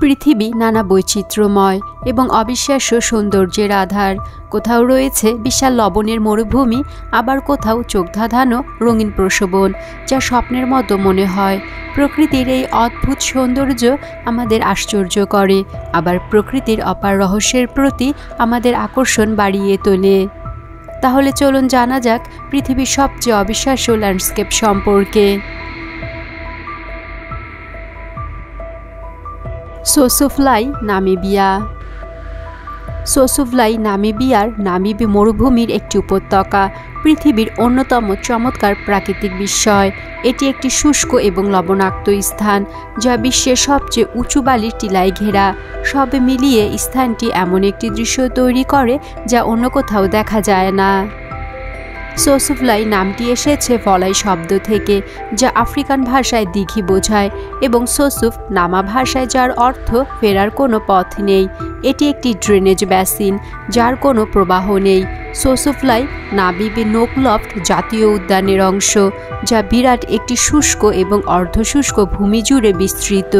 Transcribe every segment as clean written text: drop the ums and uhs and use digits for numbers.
পৃথিবী নানা বৈচিত্র্যময় এবং অবিশ্বাস্য সৌন্দর্যের আধার। কোথাও রয়েছে বিশাল লবণের মরুভূমি, আবার কোথাও চোখ ধাঁধানো রঙিন প্রশোভন, যা স্বপ্নের মতো মনে হয়। প্রকৃতির এই অদ্ভুত সৌন্দর্য আমাদের আশ্চর্য করে, আবার প্রকৃতির অপার রহস্যের প্রতি আমাদের আকর্ষণ বাড়িয়ে তোলে। তাহলে চলুন জানা যাক পৃথিবীর সবচেয়ে অবিশ্বাস্য ল্যান্ডস্কেপ সম্পর্কে। সোসোফ্লাই, নামিবিয়া। সোসোফ্লাই নামিবিয়ার নামিবি মরুভূমির একটি উপত্যকা, পৃথিবীর অন্যতম চমৎকার প্রাকৃতিক বিস্ময়। এটি একটি শুষ্ক এবং লবণাক্ত স্থান, যা বিশ্বের সবচেয়ে উঁচু বালির টিলায় ঘেরা। সবে মিলিয়ে স্থানটি এমন একটি দৃশ্য তৈরি করে যা অন্য কোথাও দেখা যায় না। সোসোফ্লাই নামটি এসেছে ফলাই শব্দ থেকে, যা আফ্রিকান ভাষায় দিঘি বোঝায়, এবং সোসুফ নামা ভাষায়, যার অর্থ ফেরার কোনো পথ নেই। এটি একটি ড্রেনেজ বেসিন, যার কোনো প্রবাহ নেই। সোসোফ্লাই নামিবি নোকলফট জাতীয় উদ্যানের অংশ, যা বিরাট একটি শুষ্ক এবং অর্ধশুষ্ক ভূমি জুড়ে বিস্তৃত।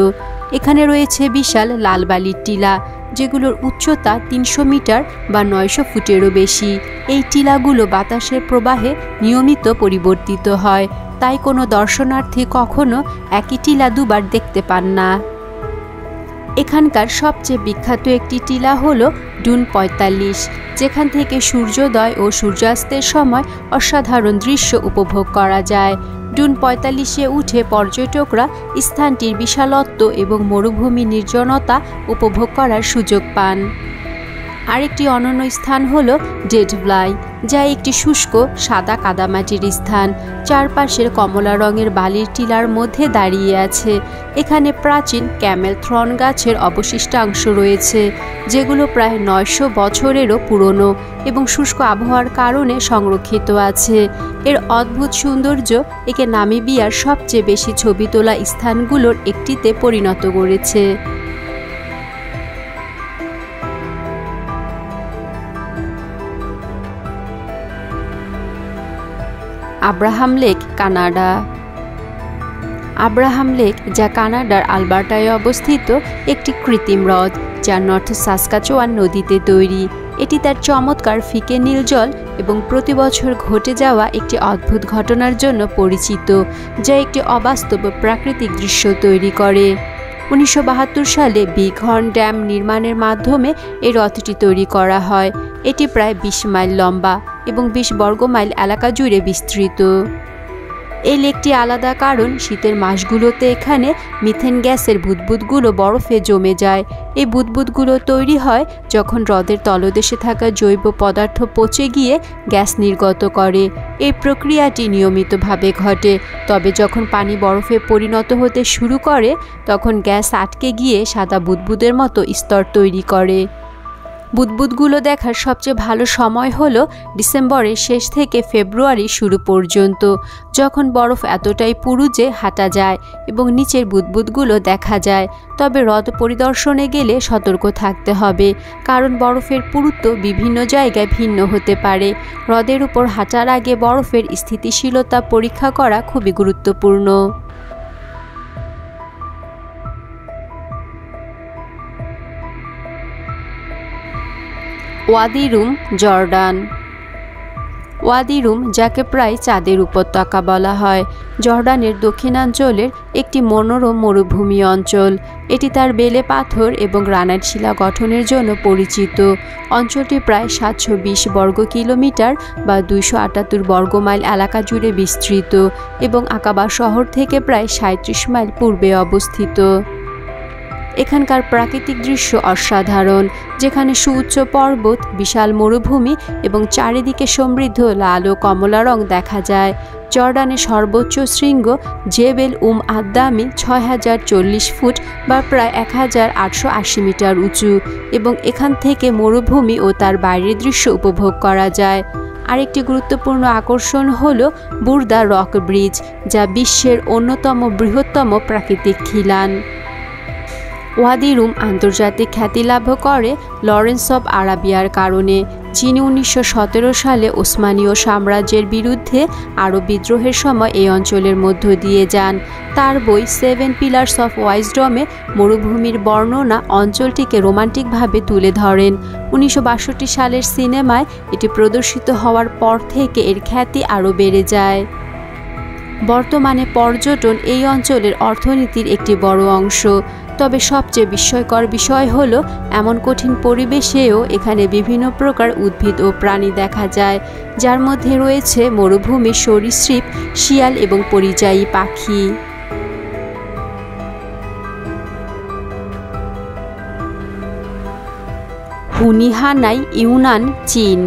এখানে রয়েছে বিশাল লাল বালির টিলা, যেগুলোর উচ্চতা 300 মিটার বা 900 ফুটেরও বেশি। এই টিলাগুলো বাতাসের প্রবাহে নিয়মিত পরিবর্তিত হয়, তাই কোনো দর্শনার্থী কখনো একই টিলা দুবার দেখতে পান না। এখানকার সবচেয়ে বিখ্যাত একটি টিলা হলো ডুন 45, যেখান থেকে সূর্যোদয় ও সূর্যাস্তের সময় অসাধারণ দৃশ্য উপভোগ করা যায়। ডুন 45-এ উঠে পর্যটকরা স্থানটির বিশালত্ব এবং মরুভূমি নির্জনতা উপভোগ করার সুযোগ পান। আরেকটি অনন্য স্থান হল ডেডভ্লাই, যা একটি শুষ্ক সাদা কাদামাটির স্থান, চারপাশের কমলা রঙের বালির টিলার মধ্যে দাঁড়িয়ে আছে। এখানে প্রাচীন ক্যামেল থ্রন গাছের অবশিষ্টাংশ রয়েছে, যেগুলো প্রায় 900 বছরেরও পুরনো এবং শুষ্ক আবহাওয়ার কারণে সংরক্ষিত আছে। এর অদ্ভুত সৌন্দর্য একে নামিবিয়ার সবচেয়ে বেশি ছবি তোলা স্থানগুলোর একটিতে পরিণত করেছে। Abraham lake, Canada. Abraham lake, যা কানাডার আলবার্টায় অবস্থিত একটি কৃত্রিম হ্রদ, যা নর্থ সাসকাচুয়ান নদীতে তৈরি। এটি তার চমৎকার ফিকে নীল জল এবং প্রতি বছর ঘটে যাওয়া একটি অদ্ভুত ঘটনার জন্য পরিচিত, যা একটি অবাস্তব প্রাকৃতিক দৃশ্য তৈরি করে। 1972 সালে বিগ হর্ন ড্যাম নির্মাণের মাধ্যমে এই হ্রদটি তৈরি করা হয়। এটি প্রায় 20 মাইল লম্বা এবং 20 বর্গমাইল এলাকা জুড়ে বিস্তৃত। এই লেকটি আলাদা কারণ শীতের মাসগুলোতে এখানে মিথেন গ্যাসের বুদবুদগুলো বরফে জমে যায়। এই বুদবুদগুলো তৈরি হয় যখন হ্রদের তলদেশে থাকা জৈব পদার্থ পচে গিয়ে গ্যাস নির্গত করে। এই প্রক্রিয়াটি নিয়মিতভাবে ঘটে, তবে যখন পানি বরফে পরিণত হতে শুরু করে তখন গ্যাস আটকে গিয়ে সাদা বুদবুদের মতো স্তর তৈরি করে। বুদবুদগুলো দেখার সবচেয়ে ভালো সময় হলো ডিসেম্বরের শেষ থেকে ফেব্রুয়ারি শুরু পর্যন্ত, যখন বরফ এতটাই পুরু যে হাঁটা যায় এবং নিচের বুদবুদগুলো দেখা যায়। তবে হ্রদ পরিদর্শনে গেলে সতর্ক থাকতে হবে, কারণ বরফের পুরুত্ব বিভিন্ন জায়গায় ভিন্ন হতে পারে। হ্রদের উপর হাঁটার আগে বরফের স্থিতিশীলতা পরীক্ষা করা খুবই গুরুত্বপূর্ণ। ওয়াদি রুম, জর্ডান। ওয়াদি রুম, যাকে প্রায় চাঁদের উপত্যকা বলা হয়, জর্ডানের দক্ষিণাঞ্চলের একটি মনোরম মরুভূমি অঞ্চল। এটি তার বেলে পাথর এবং গ্রানাইট শিলা গঠনের জন্য পরিচিত। অঞ্চলটি প্রায় 720 বর্গ কিলোমিটার বা 278 বর্গমাইল এলাকা জুড়ে বিস্তৃত এবং আকাবা শহর থেকে প্রায় 37 মাইল পূর্বে অবস্থিত। এখানকার প্রাকৃতিক দৃশ্য অসাধারণ, যেখানে সুউচ্চ পর্বত, বিশাল মরুভূমি এবং চারিদিকে সমৃদ্ধ লাল ও কমলা রং দেখা যায়। জর্ডানের সর্বোচ্চ শৃঙ্গ জেবেল আদ্দামি 6040 ফুট বা প্রায় 1880 মিটার উঁচু, এবং এখান থেকে মরুভূমি ও তার বাইরের দৃশ্য উপভোগ করা যায়। আরেকটি গুরুত্বপূর্ণ আকর্ষণ হল বুরদা রক ব্রিজ, যা বিশ্বের অন্যতম বৃহত্তম প্রাকৃতিক খিলান। ওয়াদি রুম আন্তর্জাতিক খ্যাতি লাভ করে লরেন্স অব আরাবিয়ার কারণে। যিনি 1917 সালে ওসমানীয় সাম্রাজ্যের বিরুদ্ধে আরব বিদ্রোহের সময় এই অঞ্চলের মধ্য দিয়ে যান। তার বই 7 পিলার্স অফ ওয়াইজডমে মরুভূমির বর্ণনা অঞ্চলটিকে রোমান্টিকভাবে তুলে ধরেন। 1962 সালের সিনেমায় এটি প্রদর্শিত হওয়ার পর থেকে এর খ্যাতি আরও বেড়ে যায়। বর্তমানে পর্যটন এই অঞ্চলের অর্থনীতির একটি বড় অংশ। তবে সবচেয়ে বিস্ময়কর বিষয় হলো এমন কঠিন পরিবেশেও এখানে বিভিন্ন প্রকার উদ্ভিদ ও প্রাণী দেখা যায়, যার মধ্যে রয়েছে মরুভূমির সরীসৃপ, শিয়াল এবং পরিযায়ী পাখি। হুনিহানাই, ইউনান, চীন।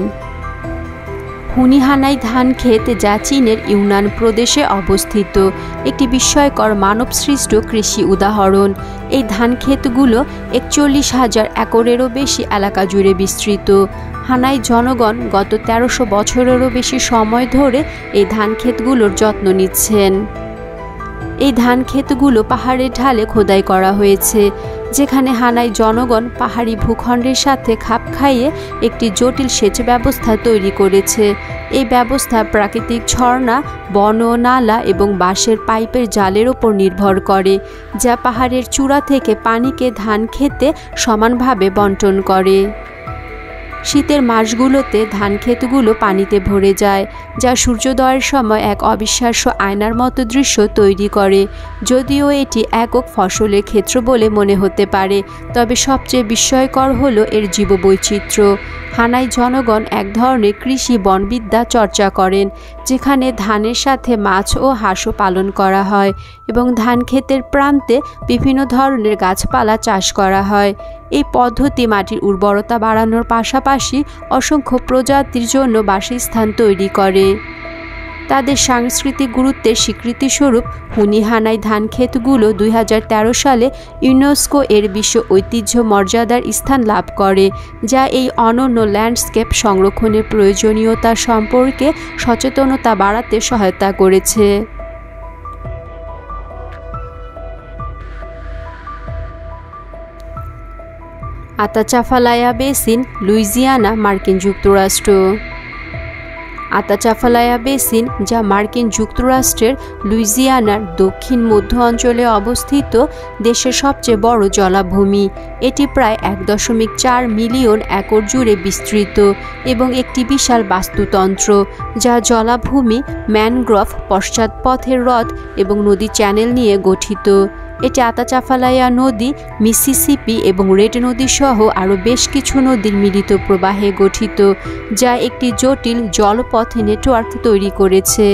হুনিহানাই ধান ক্ষেত, যা চীনের ইউনান প্রদেশে অবস্থিত, একটি বিস্ময়কর মানবসৃষ্ট কৃষি উদাহরণ। এই ধান ক্ষেতগুলো 41,000 একরেরও বেশি এলাকা জুড়ে বিস্তৃত। হানাই জনগণ গত 1300 বছরেরও বেশি সময় ধরে এই ধান ক্ষেতগুলোর যত্ন নিচ্ছেন। এই ধান ক্ষেতগুলো পাহাড়ের ঢালে খোদাই করা হয়েছে, যেখানে হানাই জনগণ পাহাড়ি ভূখণ্ডের সাথে খাপ খাইয়ে একটি জটিল সেচ ব্যবস্থা তৈরি করেছে। এই ব্যবস্থা প্রাকৃতিক ঝর্ণা, বন, নালা এবং বাঁশের পাইপের জালের ওপর নির্ভর করে, যা পাহাড়ের চূড়া থেকে পানিকে ধান ক্ষেতে সমানভাবে বণ্টন করে। শীতের মাসগুলোতে ধান ক্ষেতগুলো পানিতে ভরে যায়, যা সূর্যোদয়ের সময় এক অবিশ্বাস্য আয়নার মতো দৃশ্য তৈরি করে। যদিও এটি একক ফসলের ক্ষেত্র বলে মনে হতে পারে, তবে সবচেয়ে বিস্ময়কর হলো এর জীববৈচিত্র্য। হানাই জনগণ এক ধরনের কৃষি বনবিদ্যা চর্চা করেন, যেখানে ধানের সাথে মাছ ও হাঁসও পালন করা হয় এবং ধান ক্ষেতের প্রান্তে বিভিন্ন ধরনের গাছপালা চাষ করা হয়। এই পদ্ধতি মাটির উর্বরতা বাড়ানোর পাশাপাশি অসংখ্য প্রজাতির জন্য বাসস্থান তৈরি করে। তাদের সাংস্কৃতিক গুরুত্বের স্বীকৃতিস্বরূপ হুনিহানাই ধান ক্ষেতগুলো 2013 সালে ইউনেস্কো এর বিশ্ব ঐতিহ্য মর্যাদার স্থান লাভ করে, যা এই অনন্য ল্যান্ডস্কেপ সংরক্ষণের প্রয়োজনীয়তা সম্পর্কে সচেতনতা বাড়াতে সহায়তা করেছে। আতাচাফালায়া বেসিন, লুইজিয়ানা, মার্কিন যুক্তরাষ্ট্র। আতাচাফালায়া বেসিন, যা মার্কিন যুক্তরাষ্ট্রের লুইজিয়ানার দক্ষিণ মধ্য অঞ্চলে অবস্থিত, দেশের সবচেয়ে বড় জলাভূমি। এটি প্রায় 1.4 মিলিয়ন একর জুড়ে বিস্তৃত এবং একটি বিশাল বাস্তুতন্ত্র, যা জলাভূমি, ম্যানগ্রোভ, পশ্চাৎপথের হ্রদ এবং নদী চ্যানেল নিয়ে গঠিত। এটি আতাচাফালায়া নদী, মিসিসিপি এবং রেড নদী সহ আরও বেশ কিছু নদীর মিলিত প্রবাহে গঠিত, যা একটি জটিল জলপথ নেটওয়ার্ক তৈরি করেছে।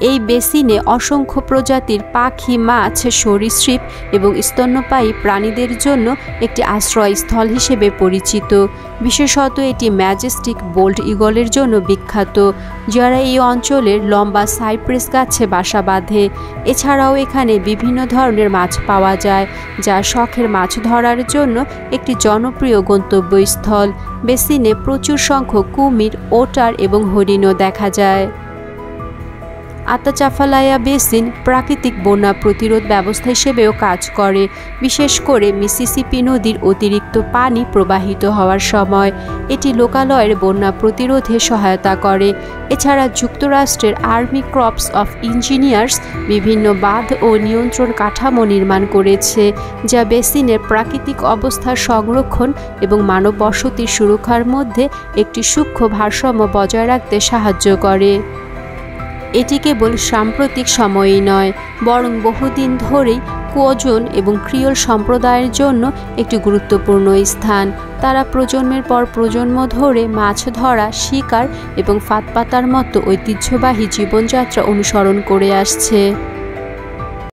এই বেসিনে অসংখ্য প্রজাতির পাখি, মাছ, সরীসৃপ এবং স্তন্যপায়ী প্রাণীদের জন্য একটি আশ্রয়স্থল হিসেবে পরিচিত। বিশেষত এটি ম্যাজেস্টিক বোল্ট ঈগলের জন্য বিখ্যাত, যারা এই অঞ্চলের লম্বা সাইপ্রেস গাছে বাসা বাঁধে। এছাড়াও এখানে বিভিন্ন ধরনের মাছ পাওয়া যায়, যা শখের মাছ ধরার জন্য একটি জনপ্রিয় গন্তব্যস্থল। বেসিনে প্রচুর সংখ্যক কুমির, ওটার এবং হরিণও দেখা যায়। আতাচাফালায়া বেসিন প্রাকৃতিক বন্যা প্রতিরোধ ব্যবস্থা হিসেবেও কাজ করে, বিশেষ করে মিসিসিপি নদীর অতিরিক্ত পানি প্রবাহিত হওয়ার সময়। এটি লোকালয়ের বন্যা প্রতিরোধে সহায়তা করে। এছাড়া যুক্তরাষ্ট্রের আর্মি কর্পস অফ ইঞ্জিনিয়ার্স বিভিন্ন বাঁধ ও নিয়ন্ত্রণ কাঠামো নির্মাণ করেছে, যা বেসিনের প্রাকৃতিক অবস্থার সংরক্ষণ এবং মানব বসতির সুরক্ষার মধ্যে একটি সূক্ষ্ম ভারসাম্য বজায় রাখতে সাহায্য করে। এটি কেবল সাম্প্রতিক সময়ই নয়, বরং বহুদিন ধরেই কুয়োজন এবং ক্রিওল সম্প্রদায়ের জন্য একটি গুরুত্বপূর্ণ স্থান। তারা প্রজন্মের পর প্রজন্ম ধরে মাছ ধরা, শিকার এবং ফাঁদ পাতার মতো ঐতিহ্যবাহী জীবনযাত্রা অনুসরণ করে আসছে।